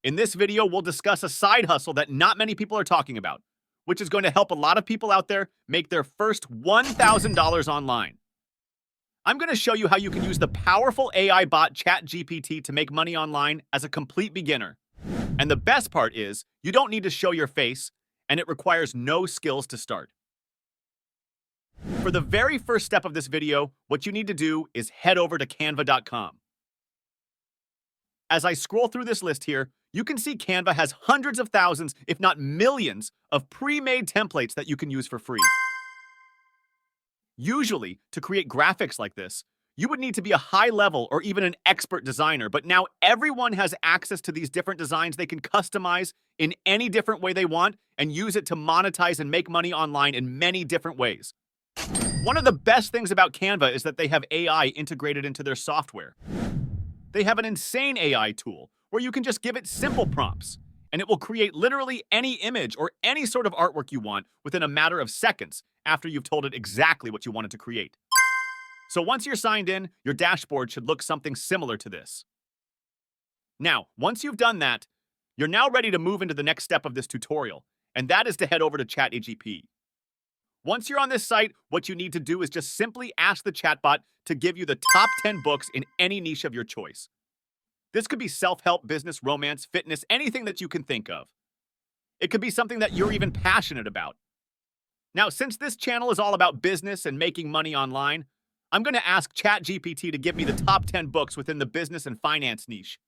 In this video, we'll discuss a side hustle that not many people are talking about, which is going to help a lot of people out there make their first $1,000 online. I'm going to show you how you can use the powerful AI bot ChatGPT to make money online as a complete beginner. And the best part is, you don't need to show your face, and it requires no skills to start. For the very first step of this video, what you need to do is head over to canva.com. As I scroll through this list here, you can see Canva has hundreds of thousands, if not millions, of pre-made templates that you can use for free. Usually, to create graphics like this, you would need to be a high-level or even an expert designer, but now everyone has access to these different designs they can customize in any different way they want and use it to monetize and make money online in many different ways. One of the best things about Canva is that they have AI integrated into their software. They have an insane AI tool where you can just give it simple prompts, and it will create literally any image or any sort of artwork you want within a matter of seconds after you've told it exactly what you wanted to create. So once you're signed in, your dashboard should look something similar to this. Now, once you've done that, you're now ready to move into the next step of this tutorial, and that is to head over to ChatGPT. Once you're on this site, what you need to do is just simply ask the chatbot to give you the top 10 books in any niche of your choice. This could be self-help, business, romance, fitness, anything that you can think of. It could be something that you're even passionate about. Now, since this channel is all about business and making money online, I'm going to ask ChatGPT to give me the top 10 books within the business and finance niche.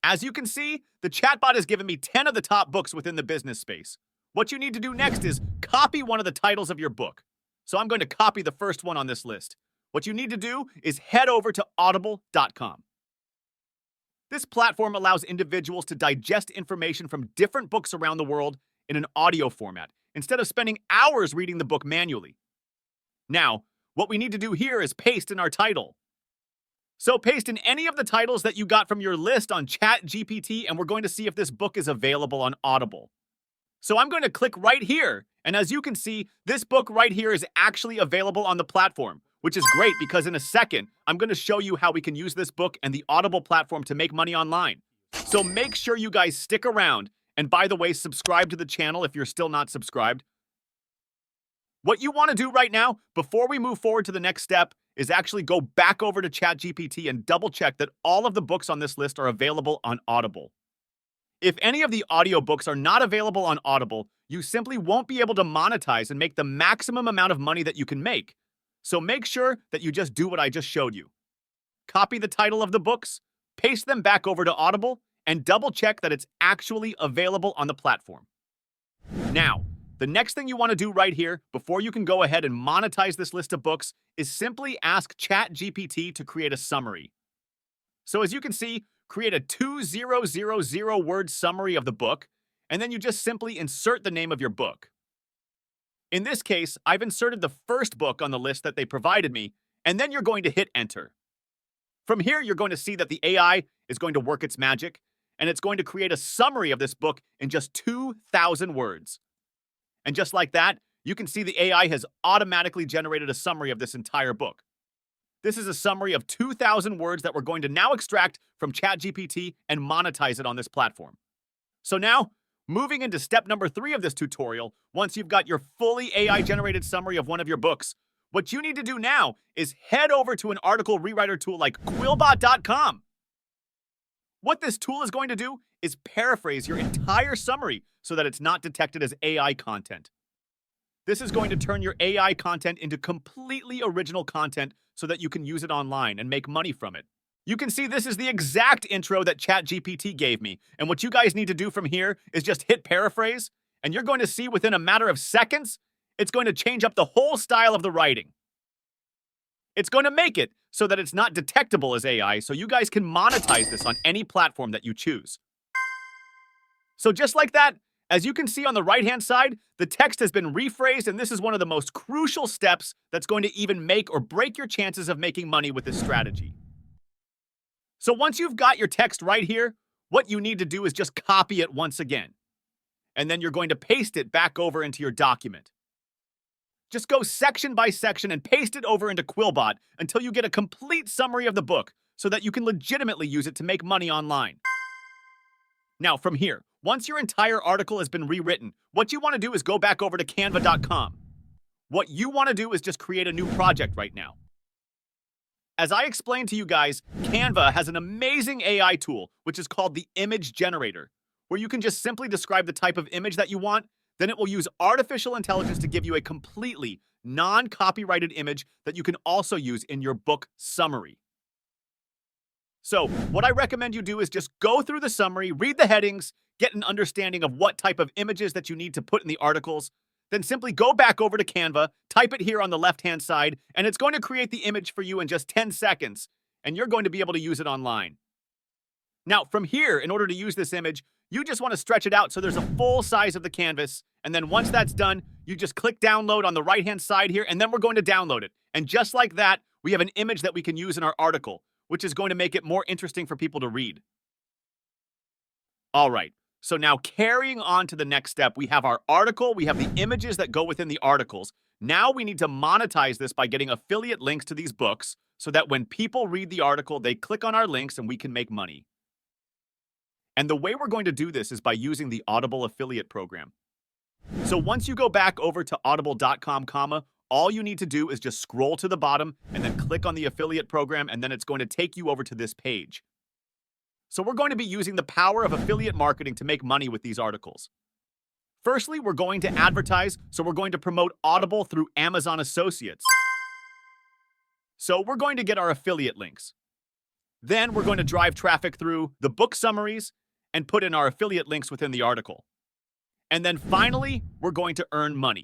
As you can see, the chatbot has given me 10 of the top books within the business space. What you need to do next is copy one of the titles of your book. So I'm going to copy the first one on this list. What you need to do is head over to audible.com. This platform allows individuals to digest information from different books around the world in an audio format, instead of spending hours reading the book manually. Now, what we need to do here is paste in our title. So paste in any of the titles that you got from your list on ChatGPT, and we're going to see if this book is available on Audible. So I'm going to click right here, and as you can see, this book right here is actually available on the platform, which is great because in a second, I'm going to show you how we can use this book and the Audible platform to make money online. So make sure you guys stick around, and by the way, subscribe to the channel if you're still not subscribed. What you want to do right now, before we move forward to the next step, is actually go back over to ChatGPT and double check that all of the books on this list are available on Audible. If any of the audiobooks are not available on Audible, you simply won't be able to monetize and make the maximum amount of money that you can make. So make sure that you just do what I just showed you. Copy the title of the books, paste them back over to Audible, and double check that it's actually available on the platform. Now, the next thing you want to do right here, before you can go ahead and monetize this list of books, is simply ask ChatGPT to create a summary. So as you can see, create a 2,000-word summary of the book, and then you just simply insert the name of your book. In this case, I've inserted the first book on the list that they provided me, and then you're going to hit enter. From here, you're going to see that the AI is going to work its magic, and it's going to create a summary of this book in just 2,000 words. And just like that, you can see the AI has automatically generated a summary of this entire book. This is a summary of 2,000 words that we're going to now extract from ChatGPT and monetize it on this platform. So now, moving into step number 3 of this tutorial, once you've got your fully AI-generated summary of one of your books, what you need to do now is head over to an article rewriter tool like QuillBot.com. What this tool is going to do is paraphrase your entire summary so that it's not detected as AI content. This is going to turn your AI content into completely original content so that you can use it online and make money from it. You can see this is the exact intro that ChatGPT gave me, and what you guys need to do from here is just hit paraphrase, and you're going to see within a matter of seconds, it's going to change up the whole style of the writing. It's going to make it so that it's not detectable as AI, so you guys can monetize this on any platform that you choose. So just like that, as you can see on the right-hand side, the text has been rephrased, and this is one of the most crucial steps that's going to even make or break your chances of making money with this strategy. So once you've got your text right here, what you need to do is just copy it once again. And then you're going to paste it back over into your document. Just go section by section and paste it over into QuillBot until you get a complete summary of the book so that you can legitimately use it to make money online. Now, from here, once your entire article has been rewritten, what you want to do is go back over to canva.com. What you want to do is just create a new project right now. As I explained to you guys, Canva has an amazing AI tool, which is called the image generator, where you can just simply describe the type of image that you want. Then it will use artificial intelligence to give you a completely non-copyrighted image that you can also use in your book summary. So what I recommend you do is just go through the summary, read the headings, get an understanding of what type of images that you need to put in the articles, then simply go back over to Canva, type it here on the left-hand side, and it's going to create the image for you in just 10 seconds, and you're going to be able to use it online. Now, from here, in order to use this image, you just want to stretch it out so there's a full size of the canvas, and then once that's done, you just click download on the right-hand side here, and then we're going to download it. And just like that, we have an image that we can use in our article, which is going to make it more interesting for people to read. All right. So now carrying on to the next step, we have our article, we have the images that go within the articles. Now we need to monetize this by getting affiliate links to these books so that when people read the article, they click on our links and we can make money. And the way we're going to do this is by using the Audible affiliate program. So once you go back over to audible.com, all you need to do is just scroll to the bottom and then click on the affiliate program, and then it's going to take you over to this page. So we're going to be using the power of affiliate marketing to make money with these articles. Firstly, we're going to advertise, so we're going to promote Audible through Amazon Associates. So we're going to get our affiliate links. Then we're going to drive traffic through the book summaries and put in our affiliate links within the article. And then finally, we're going to earn money.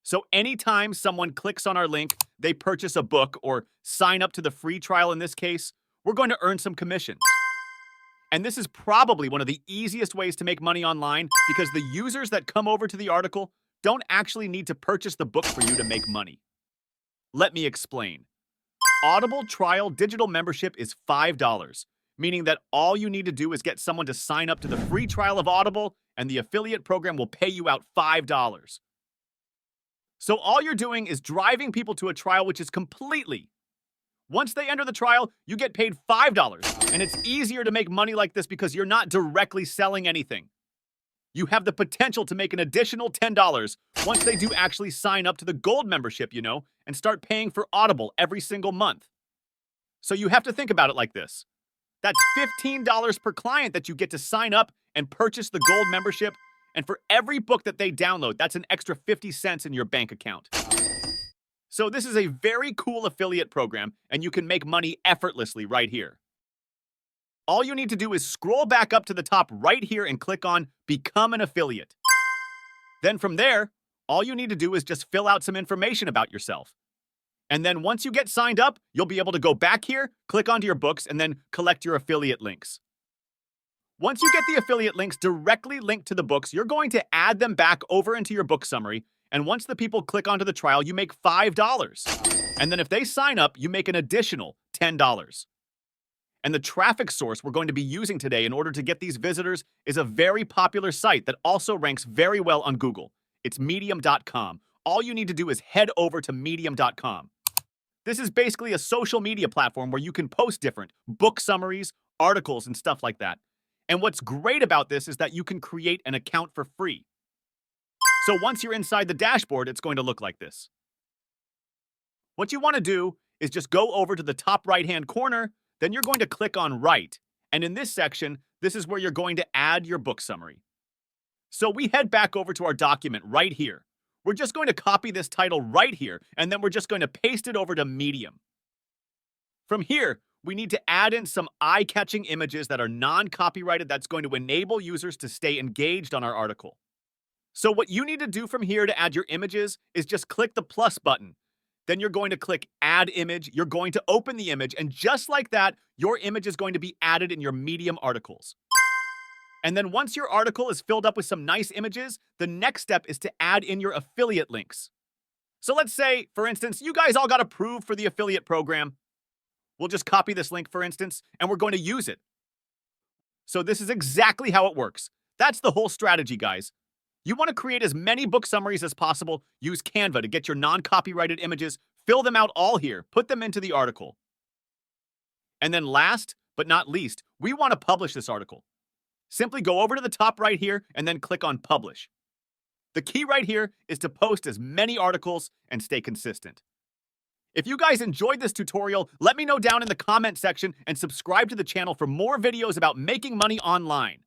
So anytime someone clicks on our link, they purchase a book or sign up to the free trial in this case, we're going to earn some commissions. And this is probably one of the easiest ways to make money online because the users that come over to the article don't actually need to purchase the book for you to make money. Let me explain. Audible trial digital membership is $5, meaning that all you need to do is get someone to sign up to the free trial of Audible and the affiliate program will pay you out $5. So all you're doing is driving people to a trial which is completely. Once they enter the trial, you get paid $5, and it's easier to make money like this because you're not directly selling anything. You have the potential to make an additional $10 once they do actually sign up to the gold membership, and start paying for Audible every single month. So you have to think about it like this. That's $15 per client that you get to sign up and purchase the gold membership, and for every book that they download, that's an extra 50 cents in your bank account. So this is a very cool affiliate program, and you can make money effortlessly right here. All you need to do is scroll back up to the top right here and click on Become an Affiliate. Then from there, all you need to do is just fill out some information about yourself. And then once you get signed up, you'll be able to go back here, click onto your books, and then collect your affiliate links. Once you get the affiliate links directly linked to the books, you're going to add them back over into your book summary. And once the people click onto the trial, you make $5. And then if they sign up, you make an additional $10. And the traffic source we're going to be using today in order to get these visitors is a very popular site that also ranks very well on Google. It's medium.com. All you need to do is head over to medium.com. This is basically a social media platform where you can post different book summaries, articles, and stuff like that. And what's great about this is that you can create an account for free. So once you're inside the dashboard, it's going to look like this. What you want to do is just go over to the top right-hand corner, then you're going to click on Write. And in this section, this is where you're going to add your book summary. So we head back over to our document right here. We're just going to copy this title right here, and then we're just going to paste it over to Medium. From here, we need to add in some eye-catching images that are non-copyrighted that's going to enable users to stay engaged on our article. So what you need to do from here to add your images is just click the plus button. Then you're going to click Add Image, you're going to open the image, and just like that, your image is going to be added in your Medium articles. And then once your article is filled up with some nice images, the next step is to add in your affiliate links. So let's say, for instance, you guys all got approved for the affiliate program. We'll just copy this link, for instance, and we're going to use it. So this is exactly how it works. That's the whole strategy, guys. You want to create as many book summaries as possible, use Canva to get your non-copyrighted images, fill them out all here, put them into the article. And then last, but not least, we want to publish this article. Simply go over to the top right here and then click on Publish. The key right here is to post as many articles and stay consistent. If you guys enjoyed this tutorial, let me know down in the comment section and subscribe to the channel for more videos about making money online.